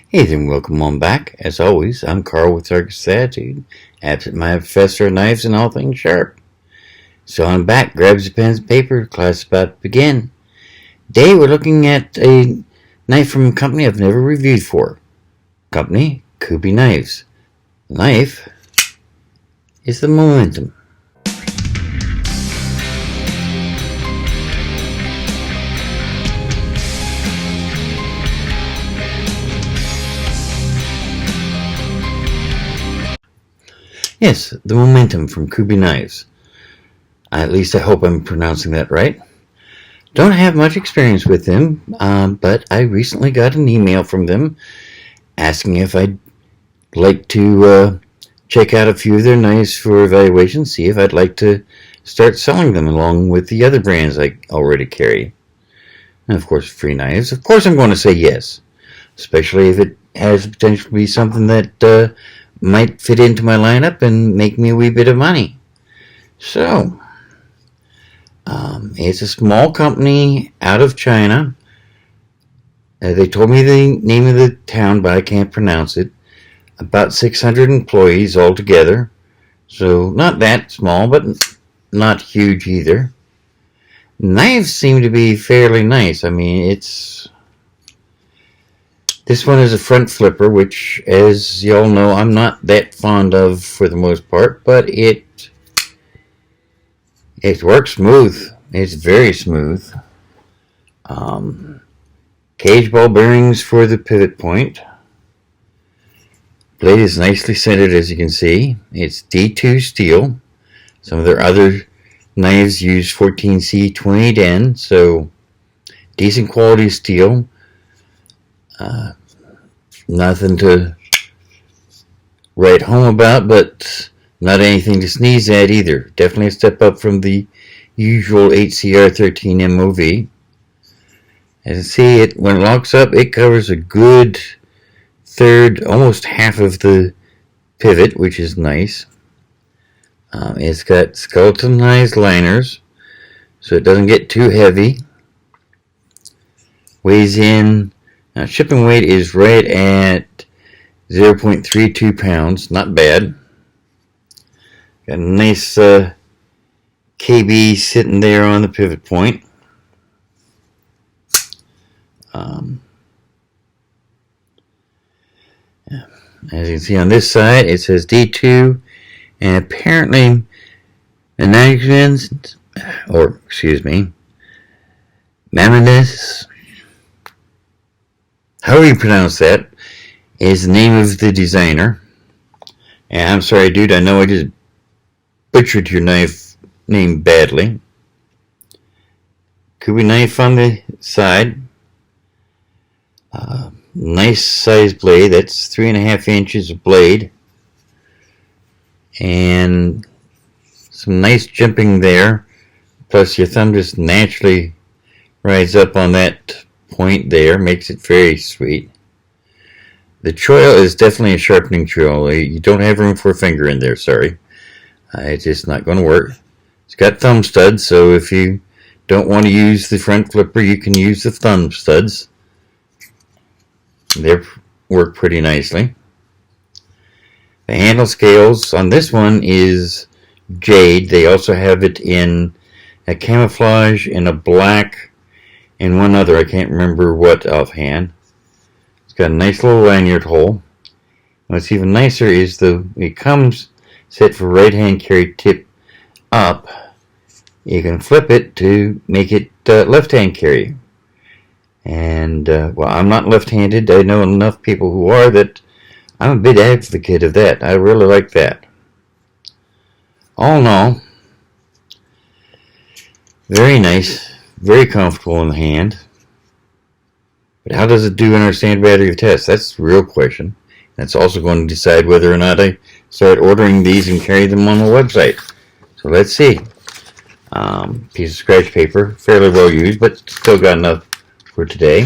Hey there, and welcome on back. As always, I'm Carl with Circus Attitude, absent my professor of knives and all things sharp. So I'm back, grabs your pens and paper, class is about to begin. Today we're looking at a knife from a company I've never reviewed for. Company, Kubey Knives. The knife is the Momentum. Yes, the Momentum from Kubey Knives. At least I hope I'm pronouncing that right. Don't have much experience with them, but I recently got an email from them asking if I'd like to check out a few of their knives for evaluation, see if I'd like to start selling them along with the other brands I already carry. And of course, free knives. Of course I'm going to say yes, especially if it has the potential to be something that might fit into my lineup and make me a wee bit of money. So, it's a small company out of China. They told me the name of the town, but I can't pronounce it. About 600 employees altogether. So, not that small, but not huge either. Knives seem to be fairly nice. I mean, this one is a front flipper, which, as you all know, I'm not that fond of for the most part, but it works smooth. It's very smooth. Cage ball bearings for the pivot point. Blade is nicely centered, as you can see. It's D2 steel. Some of their other knives use 14C28N, so decent quality steel. Nothing to write home about, but not anything to sneeze at either. Definitely a step up from the usual HCR13 MOV. As you see, when it locks up, it covers a good third, almost half of the pivot, which is nice. It's got skeletonized liners, so it doesn't get too heavy. Weighs in. Now, shipping weight is right at 0.32 pounds. Not bad. Got a nice KB sitting there on the pivot point. As you can see on this side, it says D2, and apparently Mammonis, however you pronounce that, is the name of the designer. And I'm sorry, dude, I know I just butchered your knife name badly. Kubey knife on the side. Nice size blade. That's 3.5 inches of blade. And some nice jimping there. Plus your thumb just naturally rides up on that point there. Makes it very sweet. The choil is definitely a sharpening choil. You don't have room for a finger in there, sorry. It's just not going to work. It's got thumb studs, so if you don't want to use the front flipper, you can use the thumb studs. They work pretty nicely. The handle scales on this one is jade. They also have it in a camouflage, in a black, and one other. I can't remember what offhand. It's got a nice little lanyard hole. What's even nicer is it comes set for right hand carry tip up. You can flip it to make it left hand carry. And well, I'm not left-handed. I know enough people who are that I'm a big advocate of that. I really like that. All in all, very nice, very comfortable in the hand. But how does it do in our standard battery of tests? That's the real question. That's also going to decide whether or not I start ordering these and carry them on the website. So let's see. Piece of scratch paper, fairly well used, but still got enough for today.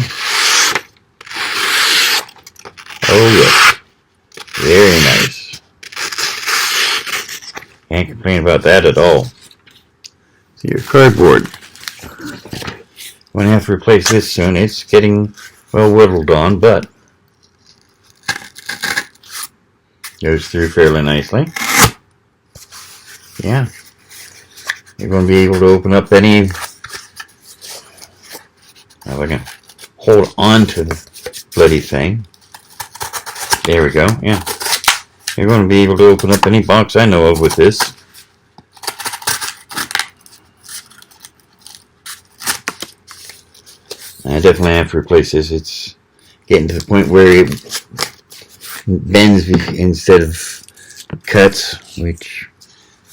Oh yes, very nice. Can't complain about that at all. See your cardboard. I'm going to have to replace this soon. It's getting well whittled on, but Goes through fairly nicely. Yeah. You're going to be able to open up any... If I can hold on to the bloody thing. There we go. Yeah. You're going to be able to open up any box I know of with this. I definitely have to replace this. It's getting to the point where it bends instead of cuts, which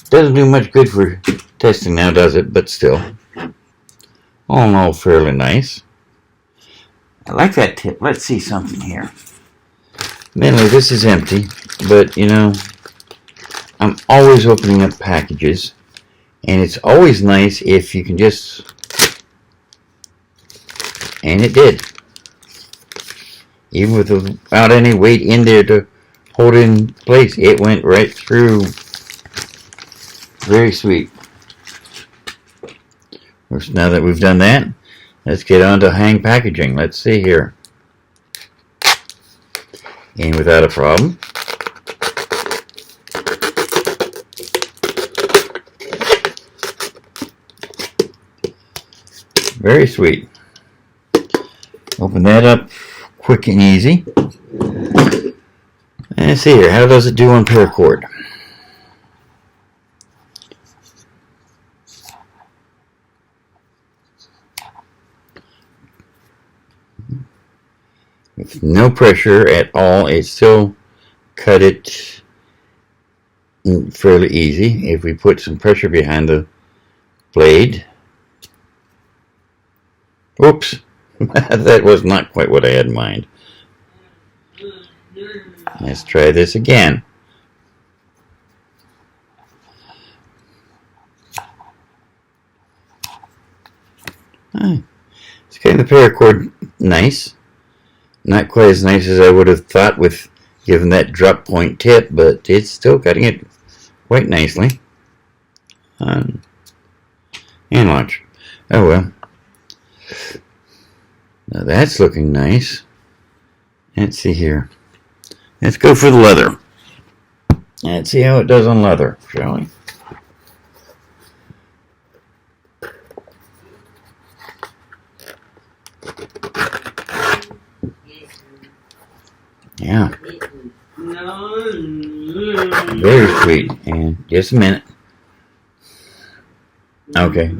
doesn't do much good for testing now, does it? But still, all in all, fairly nice. I like that tip. Let's see something here. Mainly, this is empty, but you know, I'm always opening up packages, and it's always nice if you can just... And it did. Even without any weight in there to hold it in place, it went right through. Very sweet. Now that we've done that, let's get on to hang packaging. Let's see here. And without a problem. Very sweet. Open that up quick and easy. And let's see here, how does it do on paracord? With no pressure at all, it still cut it fairly easy. If we put some pressure behind the blade, oops, that was not quite what I had in mind. Let's try this again. It's getting the paracord nice. Not quite as nice as I would have thought with given that drop point tip, but it's still cutting it quite nicely. And watch. Oh well. Now that's looking nice. Let's see here. Let's go for the leather. Let's see how it does on leather, shall we? Yeah. Very sweet. And just a minute. Okay.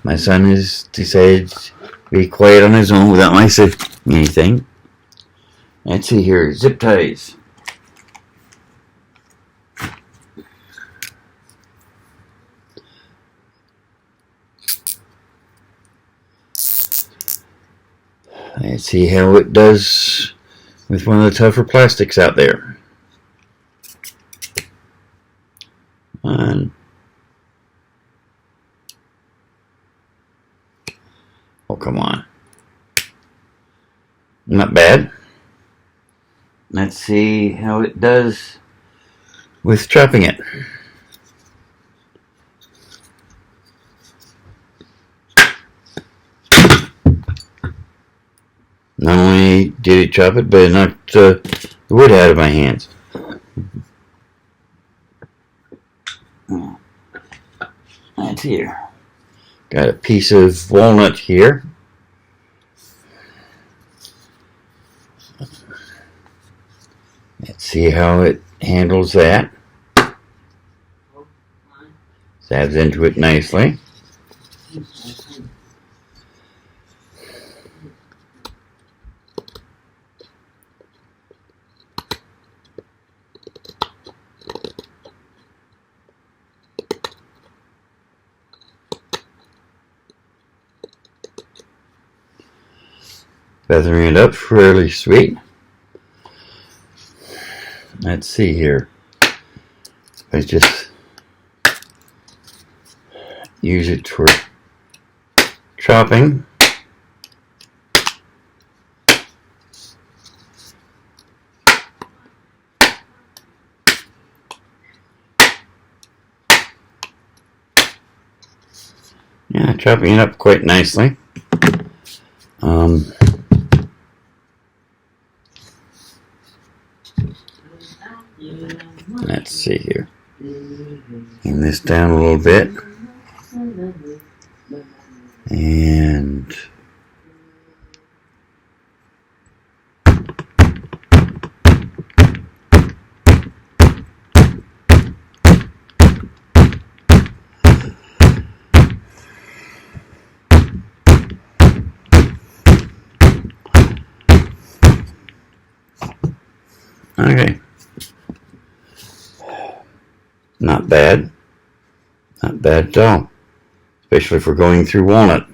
My son has decided to be quiet on his own without my saying anything. Let's see here. Zip ties. Let's see how it does with one of the tougher plastics out there. Oh, come on. Not bad. Let's see how it does with chopping it. Not only did it chop it, but it knocked the wood out of my hands. That's here. Got a piece of walnut here. Let's see how it handles that. Stabs into it nicely. Feathering it up fairly sweet. Let's see here. I just use it for chopping. Yeah, chopping it up quite nicely. Let's see here. Bring this down a little bit. And okay. Not bad. Not bad at all. Especially for going through walnut.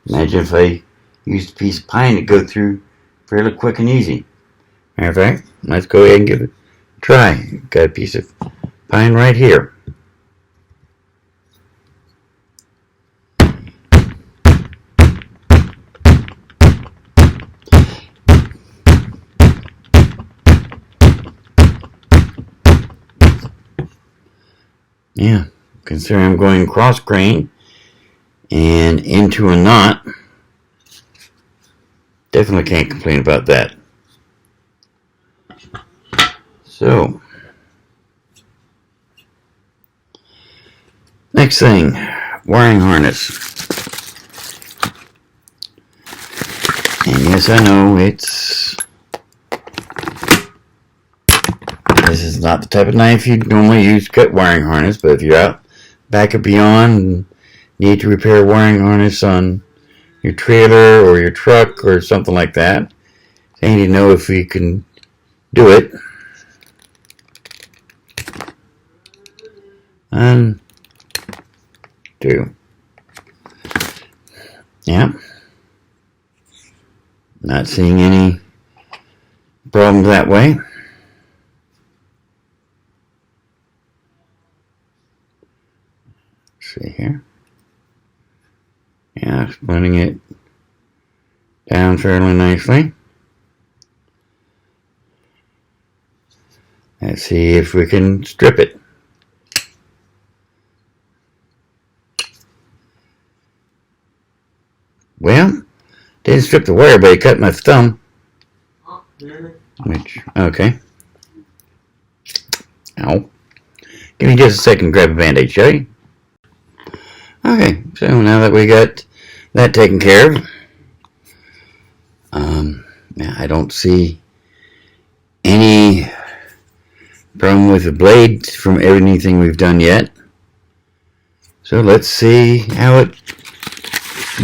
Imagine if I used a piece of pine to go through fairly quick and easy. Matter of fact, let's go ahead and give it a try. Got a piece of pine right here. Yeah, considering I'm going cross grain and into a knot, definitely can't complain about that. So, next thing, wiring harness. And yes, I know this is not the type of knife you'd normally use to cut wiring harness, but if you're out back or beyond and need to repair wiring harness on your trailer or your truck or something like that, I need to know if we can do it. And do. Yeah. Not seeing any problems that way. See here. Yeah, splitting it down fairly nicely. Let's see if we can strip it. Well, didn't strip the wire, but it cut my thumb. Which, okay. Ow. Give me just a second to grab a band-aid, shall you? Okay, so now that we got that taken care of, I don't see any problem with the blade from anything we've done yet. So let's see how it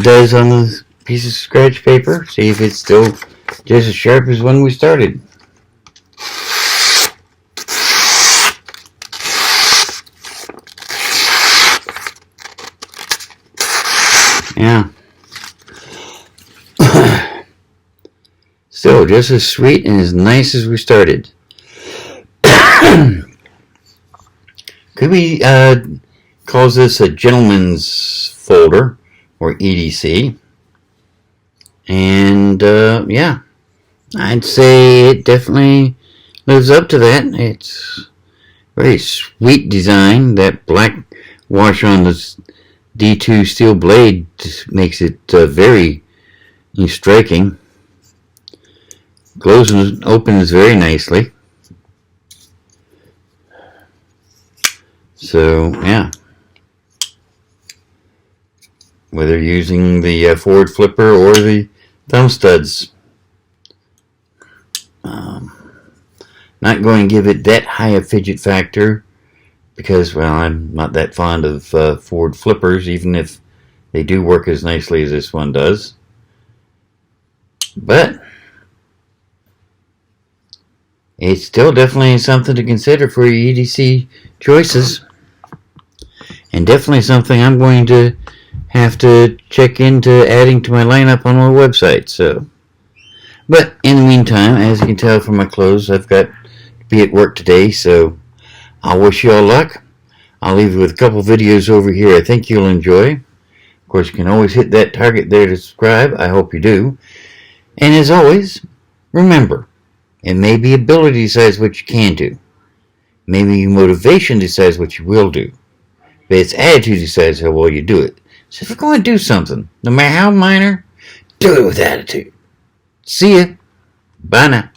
does on the piece of scratch paper. See if it's still just as sharp as when we started. Yeah. Still just as sweet and as nice as we started. Kubey calls this a gentleman's folder, or EDC. And yeah, I'd say it definitely lives up to that. It's very sweet design. That black wash on the D2 steel blade makes it very striking. Glows and opens very nicely. So yeah, whether using the forward flipper or the thumb studs, not going to give it that high a fidget factor because, well, I'm not that fond of forward flippers, even if they do work as nicely as this one does. But it's still definitely something to consider for your EDC choices, and definitely something I'm going to have to check into adding to my lineup on my website. So, but in the meantime, as you can tell from my clothes, I've got to be at work today, so I'll wish you all luck. I'll leave you with a couple videos over here I think you'll enjoy. Of course, you can always hit that target there to subscribe. I hope you do. And as always, remember, it may be ability decides what you can do. Maybe motivation decides what you will do. But it's attitude decides how well you do it. So if you're going to do something, no matter how minor, do it with attitude. See ya. Bye now.